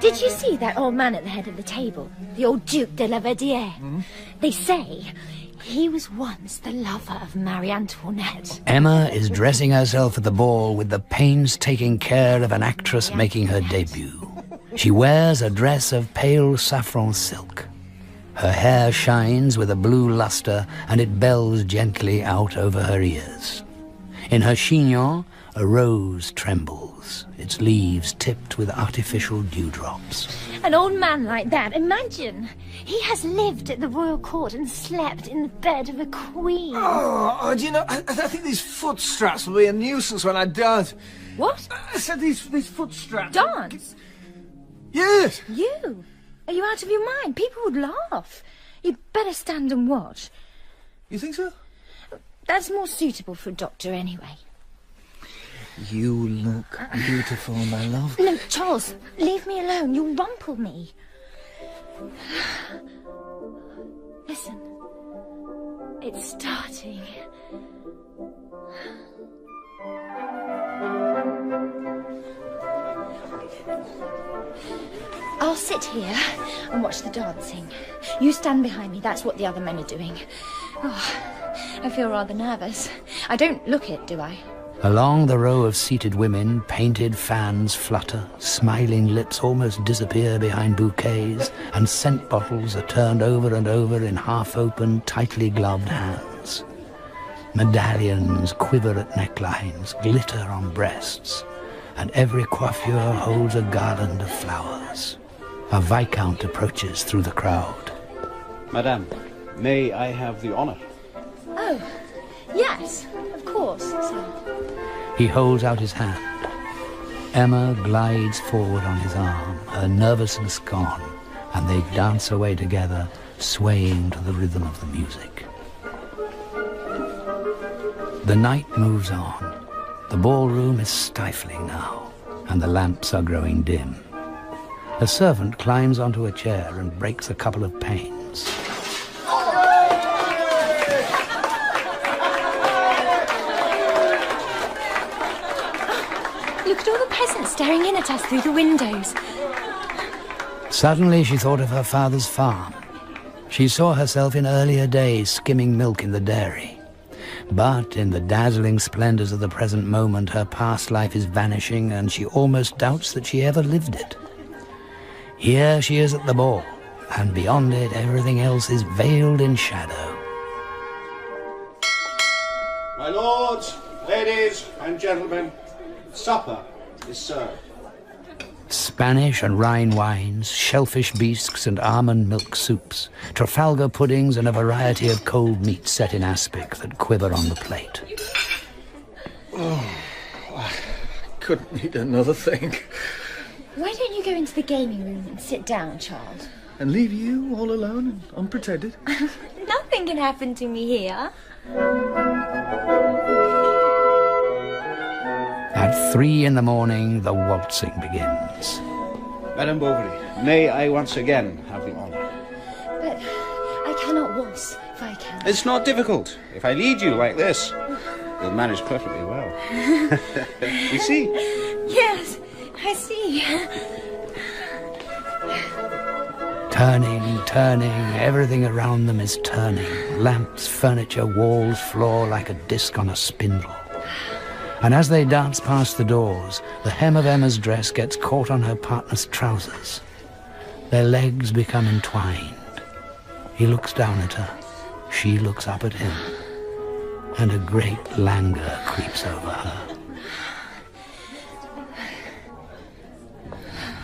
Did you see that old man at the head of the table? The old Duke de la Verdière? Mm. They say he was once the lover of Marie Antoinette. Emma is dressing herself at the ball with the painstaking care of an actress making her debut. She wears a dress of pale saffron silk. Her hair shines with a blue luster and it bells gently out over her ears. In her chignon, a rose trembles, its leaves tipped with artificial dewdrops. An old man like that, imagine! He has lived at the royal court and slept in the bed of a queen. Oh, do you know, I think these foot straps will be a nuisance when I dance. What? I said these foot straps. Dance? Yes. You? Are you out of your mind? People would laugh. You'd better stand and watch. You think so? That's more suitable for a doctor anyway. You look beautiful, my love. No, Charles, leave me alone. You'll rumple me. Listen. It's starting. I'll sit here and watch the dancing. You stand behind me. That's what the other men are doing. Oh, I feel rather nervous. I don't look it, do I? Along the row of seated women, painted fans flutter, smiling lips almost disappear behind bouquets, and scent bottles are turned over and over in half-open, tightly gloved hands. Medallions quiver at necklines, glitter on breasts, and every coiffure holds a garland of flowers. A viscount approaches through the crowd. Madame, may I have the honor? Oh, yes, of course, sir. He holds out his hand. Emma glides forward on his arm, her nervousness gone, and they dance away together, swaying to the rhythm of the music. The night moves on. The ballroom is stifling now, and the lamps are growing dim. A servant climbs onto a chair and breaks a couple of panes. Look at all the peasants staring in at us through the windows. Suddenly she thought of her father's farm. She saw herself in earlier days skimming milk in the dairy. But in the dazzling splendors of the present moment, her past life is vanishing, and she almost doubts that she ever lived it. Here she is at the ball, and beyond it, everything else is veiled in shadow. My lords, ladies, and gentlemen, supper is served. Spanish and Rhine wines, shellfish bisques and almond milk soups, Trafalgar puddings and a variety of cold meats set in aspic that quiver on the plate. Oh, I couldn't eat another thing. Why don't you go into the gaming room and sit down, Charles? And leave you all alone and unprotected? Nothing can happen to me here. At 3 in the morning, the waltzing begins. Madame Bovary, may I once again have the honor? But I cannot waltz if I can. It's not difficult. If I lead you like this, you'll manage perfectly well. You see? Yes, I see. Turning, everything around them is turning. Lamps, furniture, walls, floor, like a disc on a spindle. And as they dance past the doors, the hem of Emma's dress gets caught on her partner's trousers. Their legs become entwined. He looks down at her. She looks up at him. And a great languor creeps over her.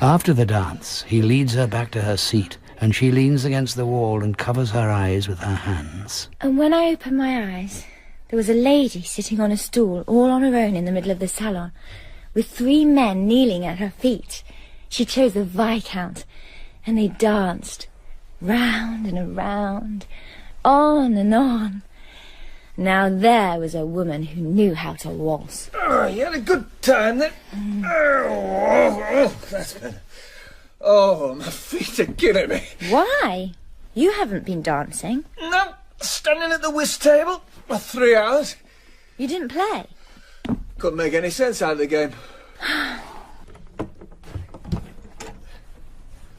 After the dance, he leads her back to her seat, and she leans against the wall and covers her eyes with her hands. And when I opened my eyes, there was a lady sitting on a stool, all on her own in the middle of the salon, with 3 men kneeling at her feet. She chose the Viscount, and they danced, round and around, on and on. Now there was a woman who knew how to waltz. Oh, you had a good time then. Oh, that's better. Oh, my feet are killing me. Why? You haven't been dancing. No, standing at the whist table for 3 hours. You didn't play? Couldn't make any sense out of the game.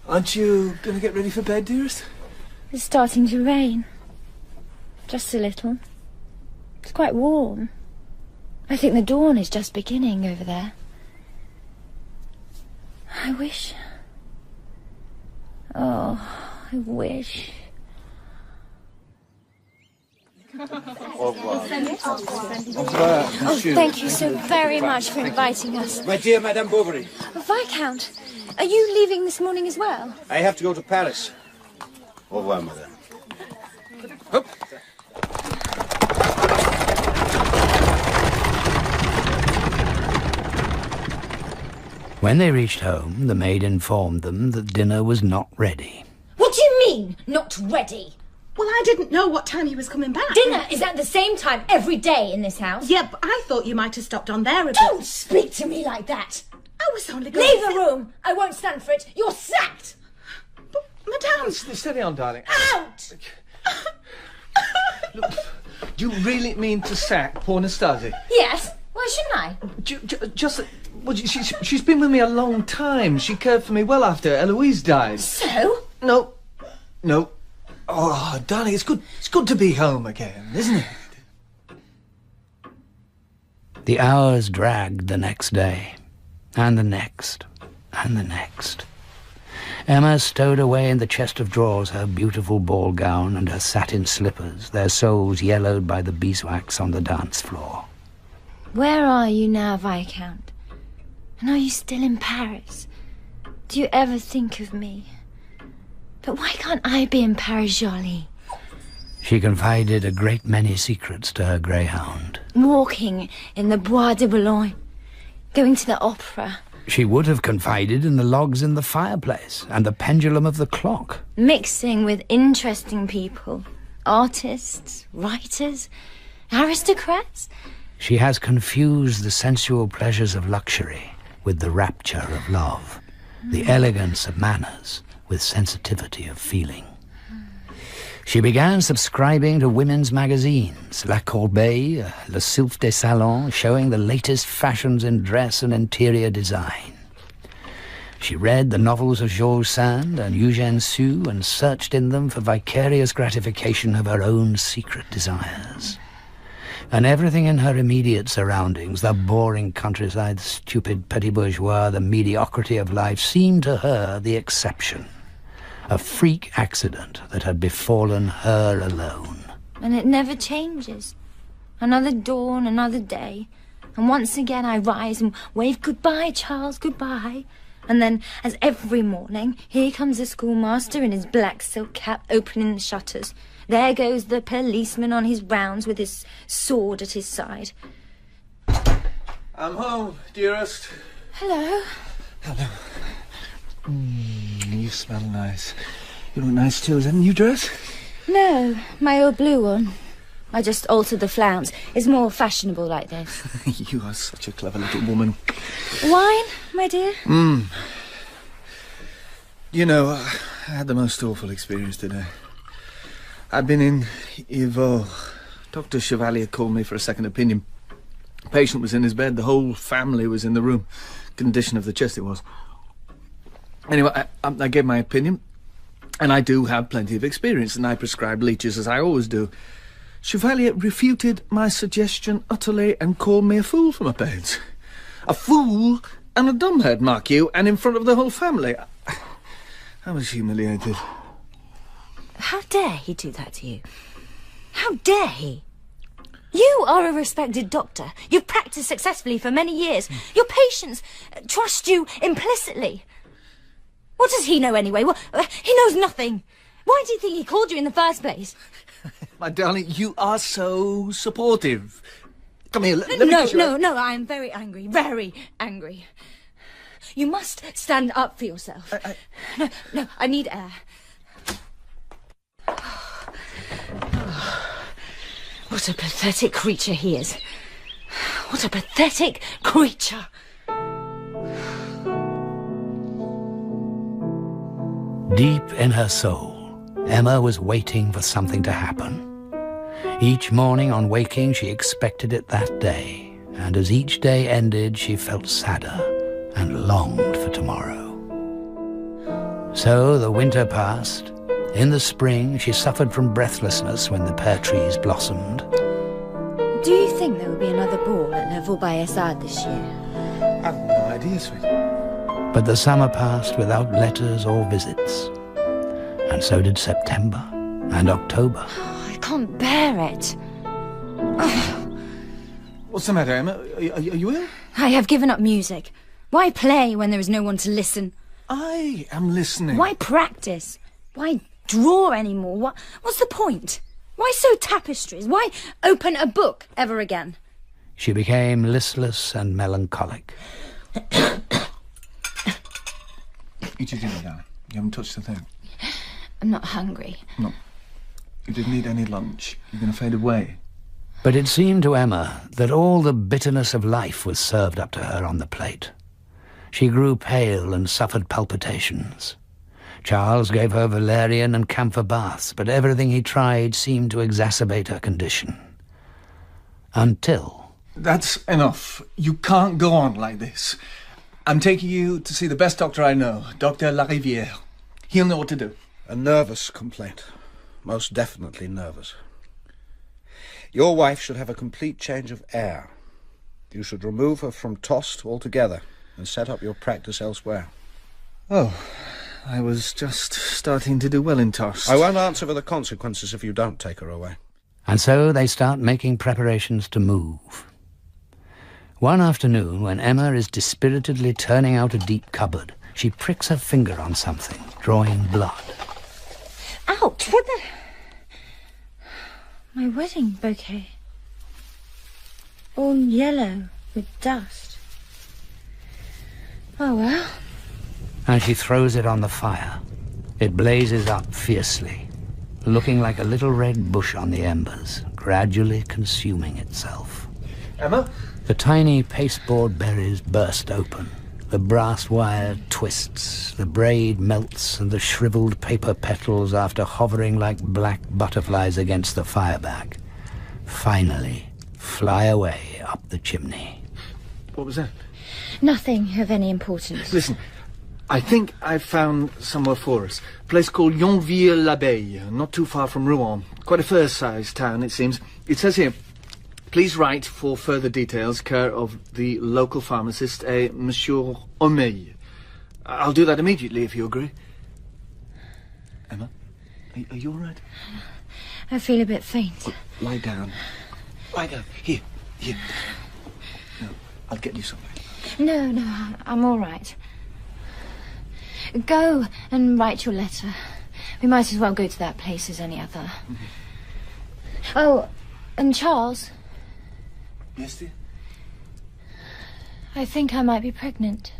Aren't you going to get ready for bed, dearest? It's starting to rain. Just a little. It's quite warm. I think the dawn is just beginning over there. I wish... Oh, I wish... Au revoir. Oh, thank you so very much for inviting us. My dear Madame Bovary, Viscount, are you leaving this morning as well? I have to go to Paris. Au revoir, madame. Hop. When they reached home, the maid informed them that dinner was not ready. What do you mean, not ready? Well, I didn't know what time he was coming back. Dinner is at the same time every day in this house. Yeah, but I thought you might have stopped on there a bit. Don't speak to me like that. I was only going Leave to... the room. I won't stand for it. You're sacked. But, Madame... Steady on, darling. Out. Look, do you really mean to sack poor Nastasi? Yes. Why shouldn't I? Just... Well, she's been with me a long time. She cared for me well after Héloïse died. So? No. Oh, darling, it's good to be home again, isn't it? The hours dragged the next day, and the next, and the next. Emma stowed away in the chest of drawers her beautiful ball gown and her satin slippers, their soles yellowed by the beeswax on the dance floor. Where are you now, Viscount? And are you still in Paris? Do you ever think of me? But why can't I be in Paris, Jolie? She confided a great many secrets to her greyhound. Walking in the Bois de Boulogne, going to the opera. She would have confided in the logs in the fireplace and the pendulum of the clock. Mixing with interesting people, artists, writers, aristocrats. She has confused the sensual pleasures of luxury with the rapture of love, the elegance of manners with sensitivity of feeling. She began subscribing to women's magazines, La Corbeille, Le Sylphe des Salons, showing the latest fashions in dress and interior design. She read the novels of Georges Sand and Eugène Sue and searched in them for vicarious gratification of her own secret desires. And everything in her immediate surroundings, the boring countryside, the stupid petty bourgeois, the mediocrity of life, seemed to her the exception. A freak accident that had befallen her alone. And it never changes. Another dawn, another day. And once again I rise and wave goodbye, Charles, goodbye. And then, as every morning, here comes the schoolmaster in his black silk cap opening the shutters. There goes the policeman on his rounds with his sword at his side. I'm home, dearest. Hello. Hello. You smell nice. You look nice too. Is that a new dress? No, my old blue one. I just altered the flounce. It's more fashionable like this. You are such a clever little woman. Wine, my dear? You know, I had the most awful experience today. I'd been in Yvonne. Dr. Chevalier called me for a second opinion. The patient was in his bed. The whole family was in the room. Condition of the chest it was. Anyway, I gave my opinion, and I do have plenty of experience, and I prescribed leeches as I always do. Chevalier refuted my suggestion utterly and called me a fool for my pains. A fool and a dumbhead, mark you, and in front of the whole family. I was humiliated. How dare he do that to you? How dare he? You are a respected doctor. You've practiced successfully for many years. Your patients trust you implicitly. What does he know anyway? He knows nothing. Why do you think he called you in the first place? My darling, you are so supportive. Come here, let me kiss you. No, I am very angry, very angry. You must stand up for yourself. No, I need air. What a pathetic creature he is. What a pathetic creature. Deep in her soul, Emma was waiting for something to happen. Each morning on waking, she expected it that day, and as each day ended, she felt sadder and longed for tomorrow. So the winter passed. In the spring, she suffered from breathlessness when the pear trees blossomed. Do you think there will be another ball at La Vaubyessard this year? I've no idea, sweet. But the summer passed without letters or visits. And so did September and October. Oh, I can't bear it. What's the matter, Emma? Are you ill? I have given up music. Why play when there is no one to listen? I am listening. Why practice? Why draw anymore? What's the point? Why sew tapestries? Why open a book ever again? She became listless and melancholic. Eat your dinner, darling. You haven't touched a thing. I'm not hungry. No. You didn't eat any lunch. You're going to fade away. But it seemed to Emma that all the bitterness of life was served up to her on the plate. She grew pale and suffered palpitations. Charles gave her valerian and camphor baths, but everything he tried seemed to exacerbate her condition. Until... That's enough. You can't go on like this. I'm taking you to see the best doctor I know, Dr. Larivière. He'll know what to do. A nervous complaint. Most definitely nervous. Your wife should have a complete change of air. You should remove her from Tostes altogether and set up your practice elsewhere. Oh, I was just starting to do well in Tostes. I won't answer for the consequences if you don't take her away. And so they start making preparations to move. One afternoon, when Emma is dispiritedly turning out a deep cupboard, she pricks her finger on something, drawing blood. Ouch! What the... My wedding bouquet. All yellow with dust. Oh, well. And she throws it on the fire. It blazes up fiercely, looking like a little red bush on the embers, gradually consuming itself. Emma? The tiny pasteboard berries burst open. The brass wire twists, the braid melts, and the shriveled paper petals, after hovering like black butterflies against the fireback, finally fly away up the chimney. What was that? Nothing of any importance. Listen, I think I've found somewhere for us. A place called Yonville-l'Abbaye, not too far from Rouen. Quite a fair-sized town, it seems. It says here, please write for further details, care of the local pharmacist, a Monsieur Homais. I'll do that immediately, if you agree. Emma, are you all right? I feel a bit faint. Well, lie down. Lie down. Here. No, I'll get you something. No, I'm all right. Go and write your letter. We might as well go to that place as any other. Mm-hmm. Oh, and Charles... Yes, dear? I think I might be pregnant.